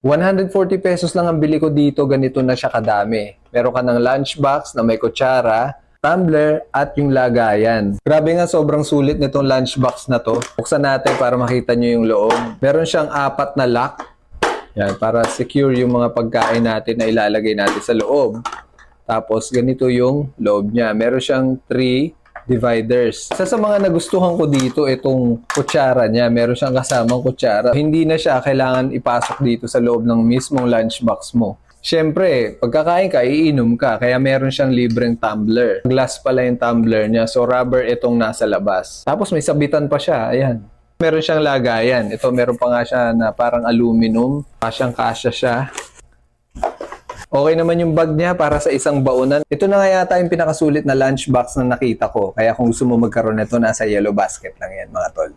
140 pesos lang ang bili ko dito, ganito na siya kadami. Meron ka ng lunchbox na may kutsara, tumbler, at yung lagayan. Grabe nga, sobrang sulit nitong lunchbox na to. Buksan natin para makita nyo yung loob. Meron siyang 4 na lock. Yan, para secure yung mga pagkain natin na ilalagay natin sa loob. Tapos, ganito yung loob niya. Meron siyang 3 dividers. Isa sa mga nagustuhan ko dito, itong kutsara niya. Meron siyang kasamang kutsara. Hindi na siya kailangan ipasok dito sa loob ng mismong lunchbox mo. Siyempre, pagkakain ka, iinom ka. Kaya meron siyang libreng tumbler. Glass pala yung tumbler niya. So, rubber itong nasa labas. Tapos, may sabitan pa siya. Ayan. Meron siyang lagayan. Ito, meron pa nga siya na parang aluminum. Kasyang-kasya siya. Okay naman yung bag niya para sa isang baunan. Ito na nga yata yung pinakasulit na lunchbox na nakita ko. Kaya kung gusto mo magkaroon nito, nasa yellow basket lang yan, mga tol.